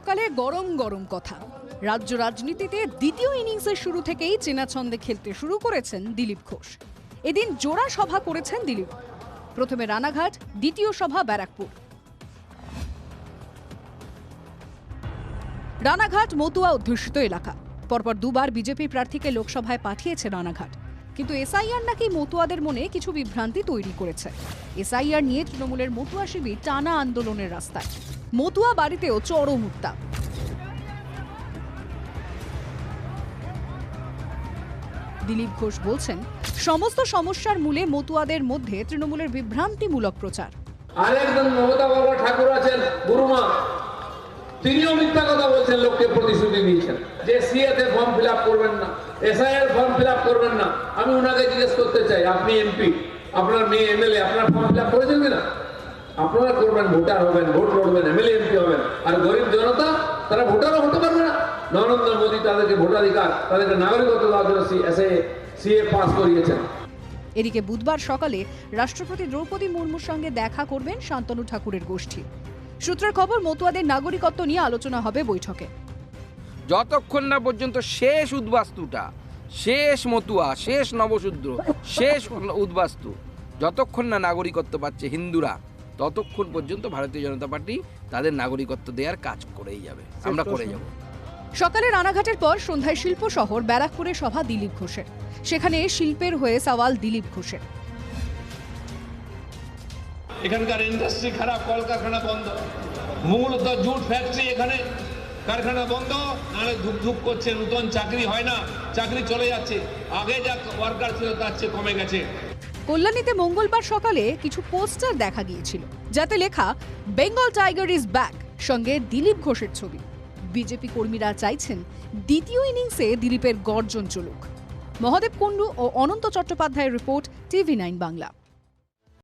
সকালে গরম গরম কথা। রাজ্য রাজনীতিতে দ্বিতীয় ইনিংসের শুরু থেকেই চেনা ছন্দে খেলতে শুরু করেছেন দিলীপ ঘোষ। এদিন জোড়া সভা করেছেন দিলীপ। প্রথমে রানাঘাট, দ্বিতীয় সভা ব্যারাকপুর। রানাঘাট মতুয়া অধ্যুষিত এলাকা। পরপর দুবার বিজেপি প্রার্থীকে লোকসভায় পাঠিয়েছে রানাঘাট। কিন্তু এসআইআর নাকি মতুয়াদের মনে কিছু বিভ্রান্তি তৈরি করেছে। এসআইআর নিয়ে তৃণমূলের মতুয়া শিবির টানা আন্দোলনের রাস্তায়। মতুয়া বাড়িতেও চরম উত্তাপ। দিলীপ ঘোষ বলছেন, সমস্ত সমস্যার মূলে মতুয়াদের মধ্যে তৃণমূলের বিভ্রান্তিমূলক প্রচার। আরেকজন মমতা বাবা ঠাকুর আছেন গুরুমা, তিনিও মিথ্যা কথা বলছেন, লোককে প্রতিশ্রুতি দিয়েছেন যে সিএ তে ফর্ম ফিল আপ করবেন না, এসআইআর ফর্ম ফিল আপ করবেন না। আমি ওনাকে জিজ্ঞেস করতে চাই, আপনি এমপি, আপনার মেয়ে এমএলএ, আপনার ফর্ম ফিল আপ করেছেন কিনা? আপনারা করবেন, ভোটার হবেন, ভোট লড়বেন, এমএলএ এমপি হবেন। আর গরিব জনতা তারা ভোটারও হতে পারবে না। নরেন্দ্র মোদী তাদেরকে ভোটাধিকার, তাদেরকে নাগরিকত্ব দেওয়ার জন্য সিএ পাস করিয়েছেন। এদিকে বুধবার সকালে রাষ্ট্রপতি দ্রৌপদী মুর্মুর সঙ্গে দেখা করবেন শান্তনু ঠাকুরের গোষ্ঠী। সূত্রের খবর, মতুয়াদের নাগরিকত্ব নিয়ে আলোচনা হবে বৈঠকে। যতক্ষণ না পর্যন্ত শেষ উদ্বাস্তুটা, শেষ মতুয়া, শেষ নবশূদ্র, শেষ উদ্বাস্তু যতক্ষণ না নাগরিকত্ব পাচ্ছে হিন্দুরা, ততক্ষণ পর্যন্ত ভারতীয় জনতা পার্টি তাদের নাগরিকত্ব দেওয়ার কাজ করেই যাবে, আমরা করে যাব। সকালে রানাঘাটের পর সন্ধ্যায় শিল্প শহর ব্যারাকপুরে সভা দিলীপ ঘোষের। সেখানে শিল্পের হয়ে সওয়াল দিলীপ ঘোষের। এখানকার ইন্ডাস্ট্রি খারাপ, কলকারখানা বন্ধ, মূলত জুট ফ্যাক্টরি, এখানে কারখানা বন্ধ, নাহলে ধুক করছে, নতুন চাকরি হয় না, চাকরি চলে যাচ্ছে, আগে যা ওয়ার্কার ছিল তার চেয়ে কমে গেছে। কল্যাণীতে মঙ্গলবার সকালে কিছু পোস্টার দেখা গিয়েছিল, যাতে লেখা বেঙ্গল টাইগার ইজ ব্যাক, সঙ্গে দিলীপ ঘোষের ছবি। বিজেপি কর্মীরা চাইছেন দ্বিতীয় ইনিংসে দিলীপের গর্জন চলুক। মহাদেব কুণ্ডু ও অনন্ত চট্টোপাধ্যায়ের রিপোর্ট, TV9 বাংলা।